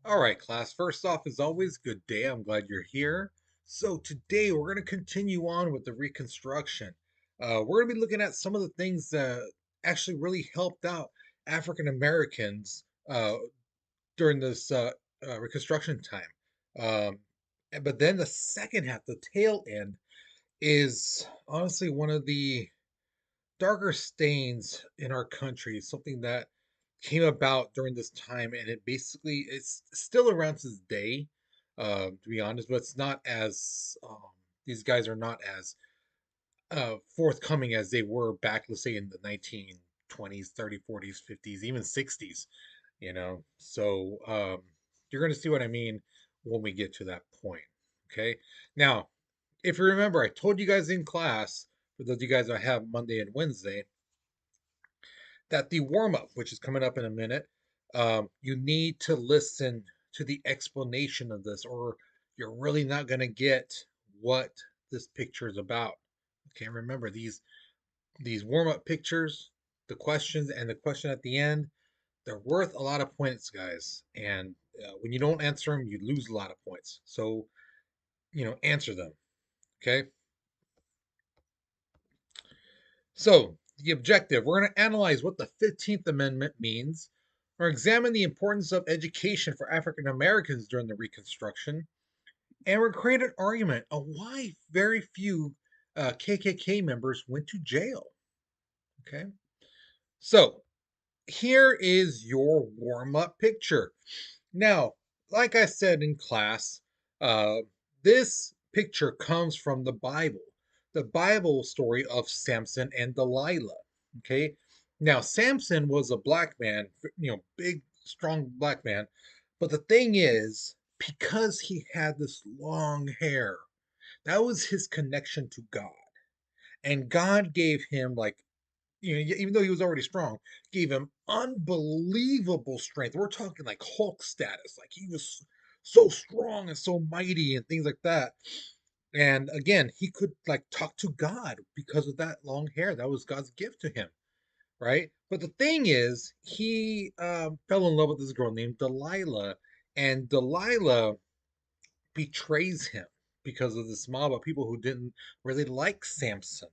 All right, class. First off, as always, good day. I'm glad you're here. So, today we're going to continue on with the Reconstruction. We're going to be looking at some of the things that actually really helped out African Americans during this Reconstruction time. But then the second half, the tail end, is honestly one of the darker stains in our country, something that came about during this time, and it basically it's still around to this day, to be honest, but it's not as these guys are not as forthcoming as they were back, let's say, in the 1920s, 30, 40s, 50s, even 60s, So you're going to see what I mean when we get to that point. Okay. Now, if you remember, I told you guys in class, for those of you guys I have Monday and Wednesday, that the warm up, which is coming up in a minute, you need to listen to the explanation of this, or you're really not going to get what this picture is about. Okay, remember these warm up pictures, the questions, and the question at the end. They're worth a lot of points, guys. And when you don't answer them, you lose a lot of points. So answer them. Okay. So, the objective, we're going to analyze what the 15th Amendment means, or examine the importance of education for African Americans during the Reconstruction, and we're create an argument on why very few KKK members went to jail. Okay, so here is your warm up picture. Now, like I said in class, uh, this picture comes from the Bible story of Samson and Delilah. Okay, now Samson was a black man, big, strong black man, but the thing is, because he had this long hair, that was his connection to God, and God gave him even though he was already strong, gave him unbelievable strength. We're talking like Hulk status. Like he was so strong and so mighty and things like that. And again, he could like talk to God because of that long hair. That was God's gift to him, right? But the thing is, he fell in love with this girl named Delilah, and Delilah betrays him because of this mob of people who didn't really like Samson.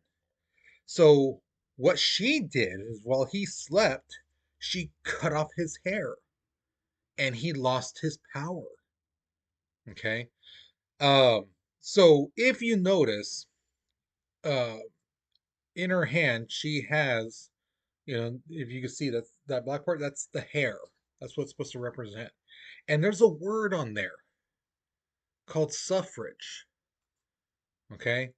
So what she did is while he slept, she cut off his hair and he lost his power. Okay. Um, so if you notice, uh, in her hand, she has, if you can see that black part, that's the hair. That's what it's supposed to represent. And there's a word on there called suffrage. Okay.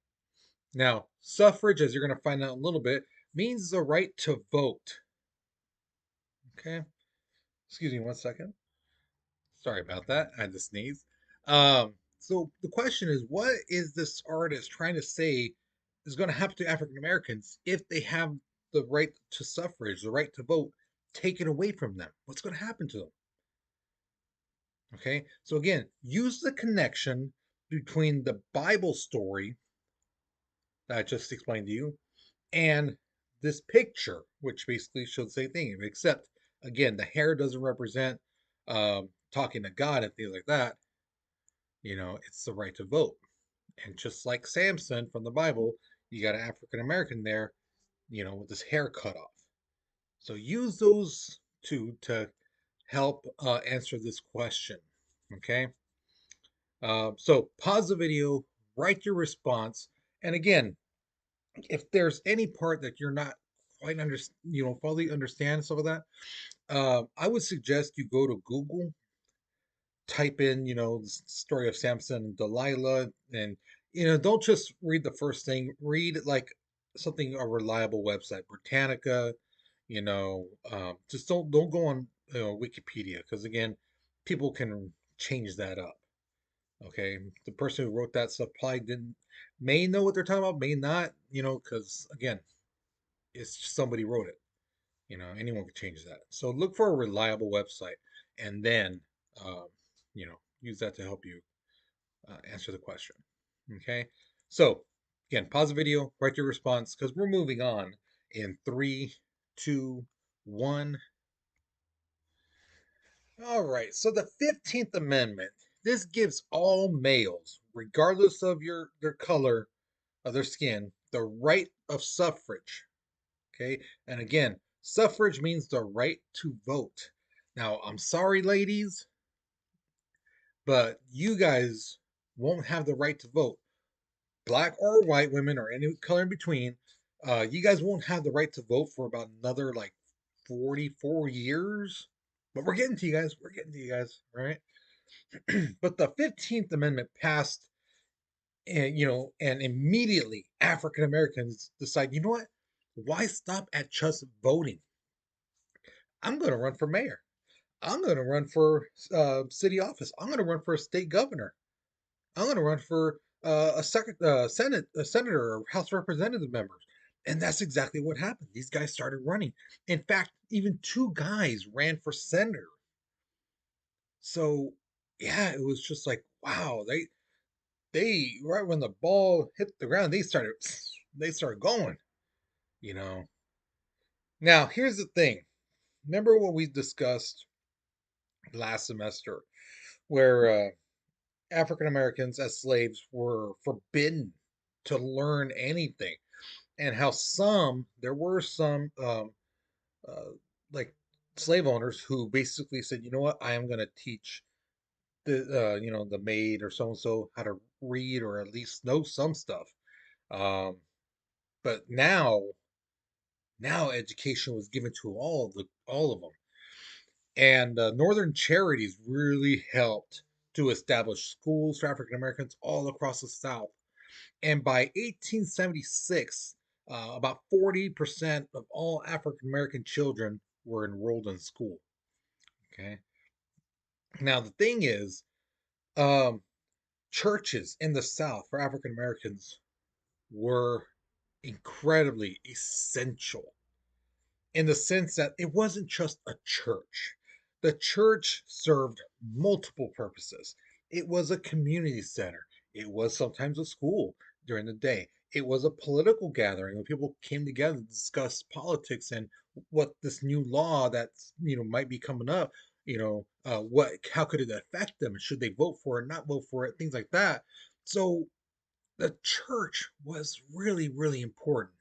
Now, suffrage, as you're going to find out in a little bit, means the right to vote. Okay. Excuse me one second. Sorry about that. I had to sneeze. So the question is, what is this artist trying to say is going to happen to African Americans if they have the right to suffrage, the right to vote, taken away from them? What's going to happen to them? Okay. So again, use the connection between the Bible story that I just explained to you and this picture, which basically shows the same thing, except again, the hair doesn't represent talking to God and things like that. It's the right to vote. And just like Samson from the Bible, you got an African American there, with his hair cut off. So use those two to help answer this question. Okay. So pause the video, write your response, and again, if there's any part that you're not quite fully understand some of that, I would suggest you go to Google, type in, the story of Samson and Delilah, and don't just read the first thing. Read like something a reliable website, Britannica. Just don't go on Wikipedia because again, people can change that up. Okay, the person who wrote that stuff probably didn't may know what they're talking about, may not. Because again, it's just somebody wrote it. Anyone could change that. So look for a reliable website, and then use that to help you answer the question. Okay. So again, pause the video, write your response because we're moving on in three, two, one. All right, so the 15th Amendment, this gives all males, regardless of their color of their skin, the right of suffrage. Okay, and again, suffrage means the right to vote. Now, I'm sorry, ladies, but you guys won't have the right to vote. Black or white women or any color in between, you guys won't have the right to vote for about another like 44 years. But we're getting to you guys. We're getting to you guys, right? But the 15th Amendment passed, and and immediately African Americans decide, you know what? Why stop at just voting? I'm going to run for mayor. I'm going to run for city office. I'm going to run for a state governor. I'm going to run for a senator or House Representative members. And that's exactly what happened. These guys started running. In fact, even two guys ran for senator. So, yeah, it was just like, wow, they right when the ball hit the ground, they started going, you know. Now, here's the thing. Remember what we discussed last semester where African Americans as slaves were forbidden to learn anything, and how there were some uh, like slave owners who basically said, you know what, I am going to teach the maid or so and so how to read or at least know some stuff. Um, but now education was given to all of them, and Northern Charities really helped to establish schools for African Americans all across the South. And by 1876, about 40% of all African American children were enrolled in school. Okay. Now, the thing is, um, churches in the South for African Americans were incredibly essential in the sense that it wasn't just a church. The church served multiple purposes. It was a community center, it was sometimes a school during the day, it was a political gathering where people came together to discuss politics and what this new law that's might be coming up, what how could it affect them, should they vote for it, not vote for it, things like that. So the church was really, really important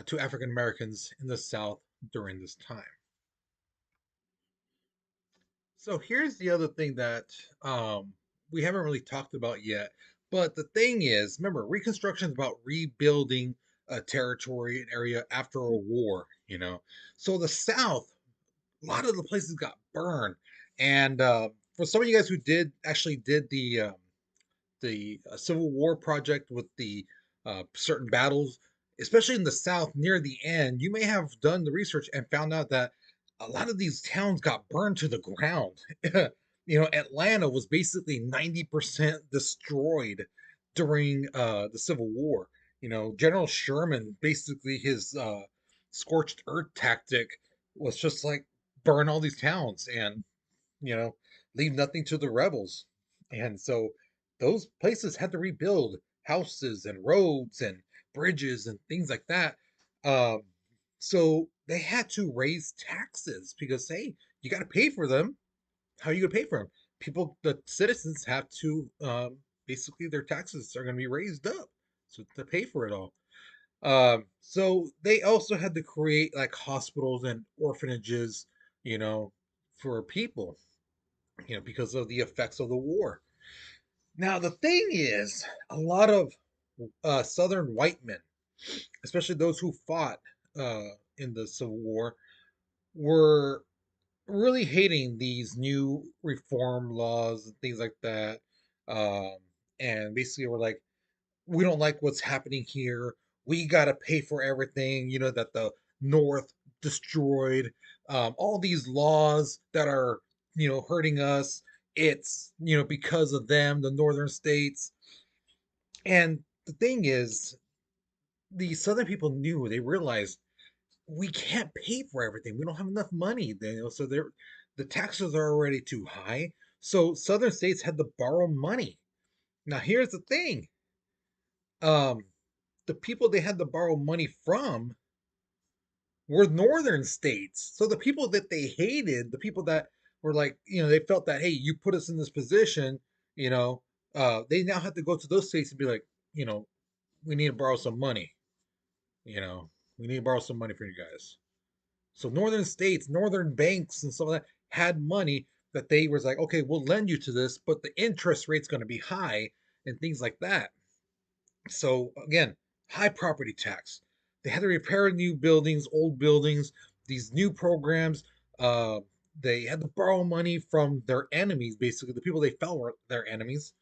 to African Americans in the South during this time. So here's the other thing that we haven't really talked about yet. But the thing is, remember, Reconstruction is about rebuilding a territory, an area after a war, So the South, a lot of the places got burned. And for some of you guys who did the Civil War project with the certain battles, especially in the South near the end, you may have done the research and found out that a lot of these towns got burned to the ground. Atlanta was basically 90% destroyed during the Civil War. General Sherman, basically his scorched earth tactic was just like burn all these towns and you know, leave nothing to the rebels. And so those places had to rebuild houses and roads and bridges and things like that. Um, so they had to raise taxes because, hey, you got to pay for them. How are you going to pay for them? The citizens have to, basically, their taxes are going to be raised up so to pay for it all. So they also had to create like hospitals and orphanages, you know, for people, because of the effects of the war. Now, the thing is, a lot of Southern white men, especially those who fought in the Civil War, were really hating these new reform laws and things like that. Um, and basically, were like, we don't like what's happening here. We got to pay for everything, that the North destroyed. All these laws that are, hurting us. It's, because of them, the Northern states. And the thing is, the Southern people they realized we can't pay for everything. We don't have enough money. So the taxes are already too high. So Southern states had to borrow money. Now, here's the thing. Um, the people they had to borrow money from were northern states. So the people that they hated, the people that were like, they felt that, hey, you put us in this position, you know, they now have to go to those states and be like, you know, we need to borrow some money, you know, we need to borrow some money for you guys. So northern states, northern banks, and some of that had money that they was like, okay, we'll lend you to this, but the interest rate's going to be high and things like that. So again, high property tax. They had to repair new buildings, old buildings, these new programs. Uh, they had to borrow money from their enemies, basically the people they felt were their enemies,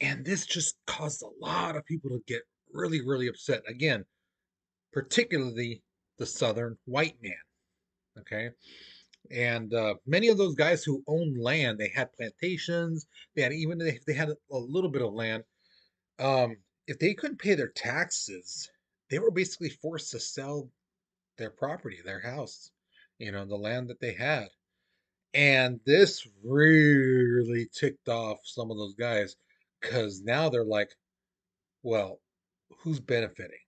and this just caused a lot of people to get really, really upset. Again, particularly the Southern white man. Okay, and many of those guys who owned land, they had plantations. They had even if they had a little bit of land, um, if they couldn't pay their taxes, they were basically forced to sell their property, their house, the land that they had. And this really ticked off some of those guys because now they're like, well, who's benefiting?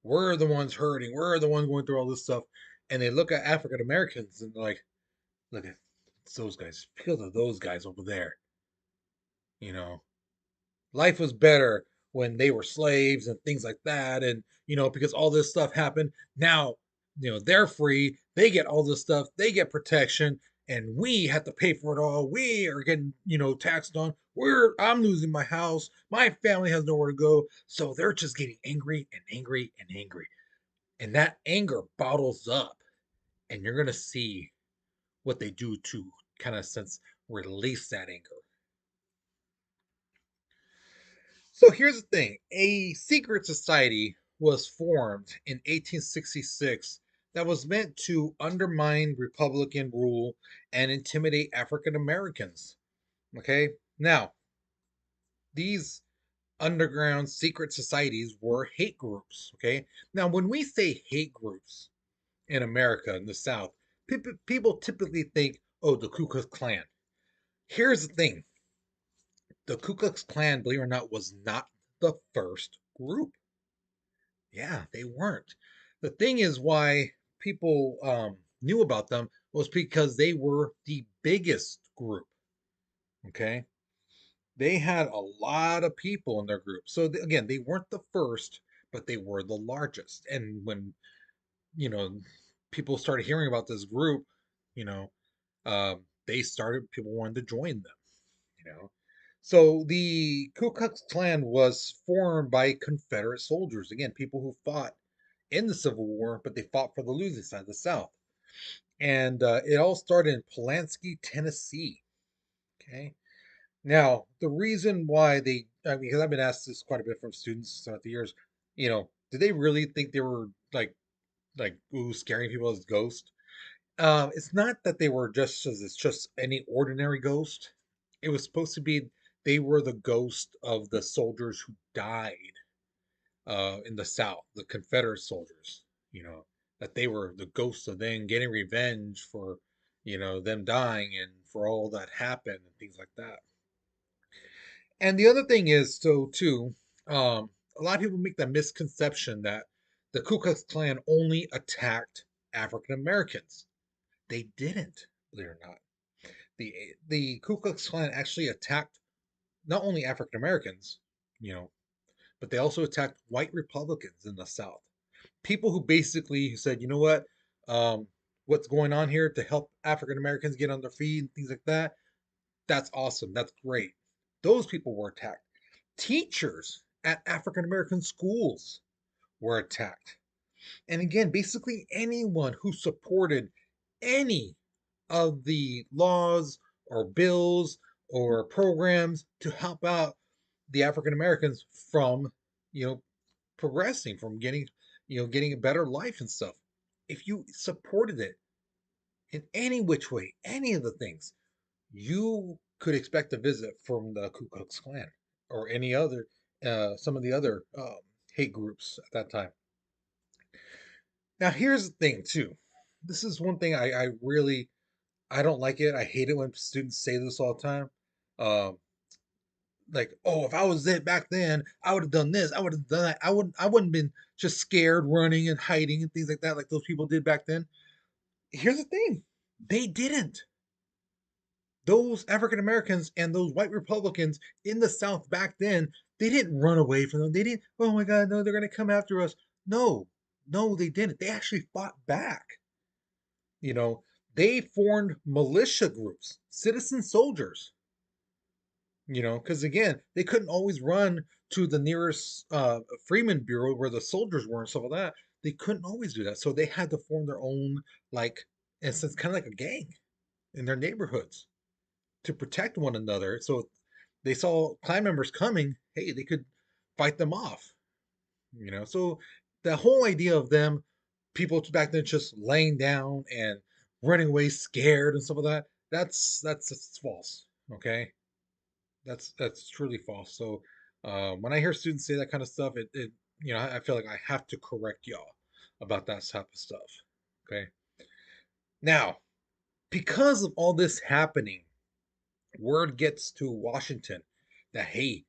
We're the ones hurting. We're the ones going through all this stuff. And they look at African Americans and they're like, look at those guys. Feel to those guys over there. You know, life was better when they were slaves and things like that. And, because all this stuff happened, now, they're free. They get all this stuff. They get protection. And we have to pay for it all. We are getting, taxed on. I'm losing my house. My family has nowhere to go. So they're just getting angry and angry and angry. And that anger bottles up. And you're going to see what they do to kind of sense release that anger. So here's the thing, a secret society was formed in 1866 that was meant to undermine Republican rule and intimidate African Americans. Okay, now these underground secret societies were hate groups. Okay, now when we say hate groups in America, in the South, people typically think, oh, the Ku Klux Klan. Here's the thing, the Ku Klux Klan, believe it or not, was not the first group. Yeah, they weren't. The thing is why people knew about them was because they were the biggest group. Okay. They had a lot of people in their group. So again, they weren't the first, but they were the largest. And when, you know, people started hearing about this group, you know, they started, people wanted to join them, you know. So the Ku Klux Klan was formed by Confederate soldiers. Again, people who fought in the Civil War, but they fought for the losing side, the South. And it all started in Pulaski, Tennessee. Okay. Now, the reason why because I've been asked this quite a bit from students throughout the years, did they really think they were ooh, scaring people as ghosts? It's not that they were it's just any ordinary ghost. It was supposed to be they were the ghost of the soldiers who died in the South, the Confederate soldiers, that they were the ghosts of them getting revenge for, them dying and for all that happened and things like that. And the other thing is, so too, a lot of people make the misconception that the Ku Klux Klan only attacked African Americans. They didn't, believe it or not. The Ku Klux Klan actually attacked not only African Americans, you know, but they also attacked white Republicans in the South. People who basically said, you know what, what's going on here to help African Americans get on their feet and things like that. That's awesome. That's great. Those people were attacked. Teachers at African American schools were attacked. And again, basically anyone who supported any of the laws or bills or programs to help out the African Americans from, you know, progressing, from getting a better life and stuff. If you supported it in any which way, any of the things, you could expect a visit from the Ku Klux Klan or any other, some of the other hate groups at that time. Now, here's the thing, too. This is one thing I really I don't like it. I hate it when students say this all the time. Um, like, oh, if I was it back then, I would have done this. I would have done that. I wouldn't been just scared, running and hiding and things like that, like those people did back then. Here's the thing. They didn't. Those African Americans and those white Republicans in the South back then, they didn't run away from them. They didn't, oh my God, no, they're going to come after us. No, no, they didn't. They actually fought back. You know, they formed militia groups, citizen soldiers, because again, they couldn't always run to the nearest Freeman Bureau where the soldiers were and stuff like that. They couldn't always do that. So they had to form their own, like, in a sense, kind of like a gang in their neighborhoods to protect one another. So they saw Klan members coming, hey, they could fight them off. So the whole idea of them, people back then just laying down and running away scared and stuff like that, that's false. Okay, that's truly false. So when I hear students say that kind of stuff, I feel like I have to correct y'all about that type of stuff. Okay, now because of all this happening, word gets to Washington that hey,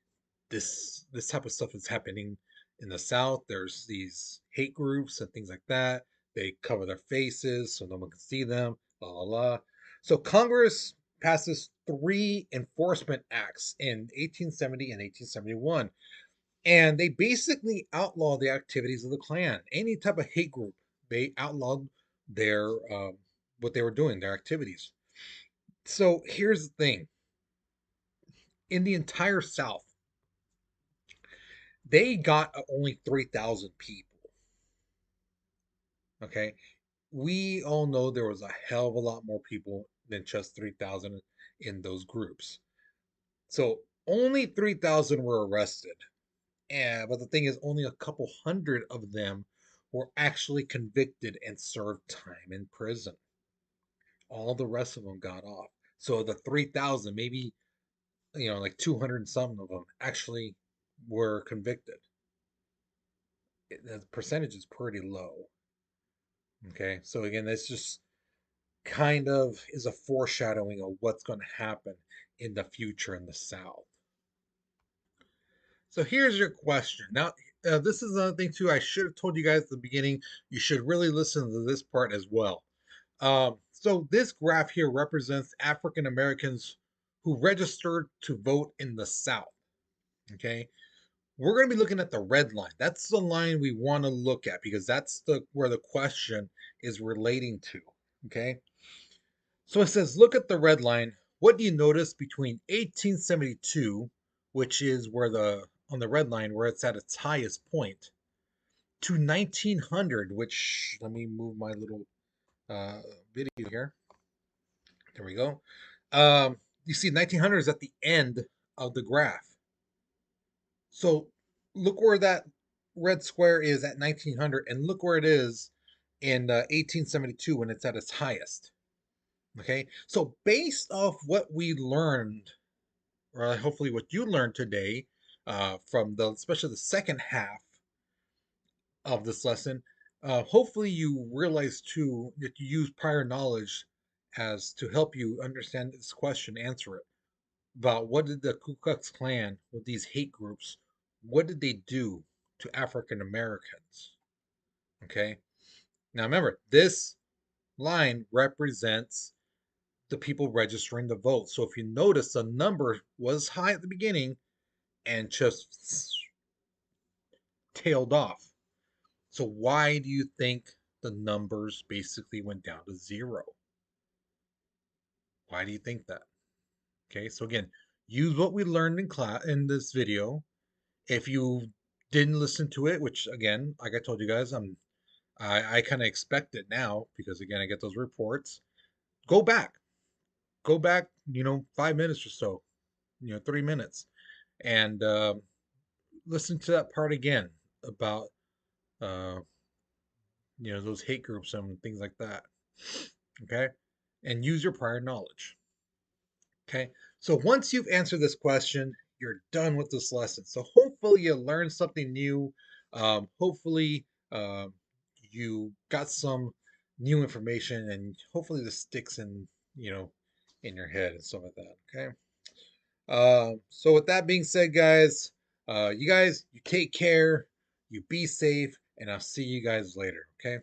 this type of stuff is happening in the South. There's these hate groups and things like that. They cover their faces so no one can see them. La la la. So Congress passes three enforcement acts in 1870 and 1871, and they basically outlaw the activities of the Klan. Any type of hate group, they outlawed their what they were doing, their activities. So here's the thing: in the entire South, they got only 3,000 people. Okay. We all know there was a hell of a lot more people than just 3,000 in those groups. So only 3,000 were arrested. But the thing is, only a couple hundred of them were actually convicted and served time in prison. All the rest of them got off. So the 3,000, maybe, like 200 and some of them actually were convicted. The percentage is pretty low. Okay, so again, this just kind of is a foreshadowing of what's going to happen in the future in the South. So here's your question. Now, this is another thing too. I should have told you guys at the beginning. You should really listen to this part as well. So this graph here represents African Americans who registered to vote in the South. Okay, we're going to be looking at the red line. That's the line we want to look at because that's the where the question is relating to. Okay. So it says, look at the red line. What do you notice between 1872, which is where on the red line where it's at its highest point, to 1900, which let me move my little uh, video here. There we go. You see, 1900 is at the end of the graph. So look where that red square is at 1900, and look where it is in 1872 when it's at its highest. Okay, so based off what we learned, or hopefully what you learned today, from especially the second half of this lesson, hopefully you realize too that you use prior knowledge as to help you understand this question, answer it about what did the Ku Klux Klan with these hate groups, what did they do to African Americans? Okay, now remember this line represents the people registering to vote. So if you notice, the number was high at the beginning and just tailed off. So why do you think the numbers basically went down to zero? Why do you think that? Okay, so again, use what we learned in class in this video. If you didn't listen to it, which again, like I told you guys, I kind of expect it now because again, I get those reports. Go back, go back, 5 minutes or so, 3 minutes, and listen to that part again about uh, those hate groups and things like that. Okay, and use your prior knowledge. Okay, so once you've answered this question, you're done with this lesson. So hopefully you learned something new. Hopefully you got some new information, and hopefully this sticks in your head and stuff like that. Okay. So with that being said, guys, you take care, you be safe, and I'll see you guys later. Okay.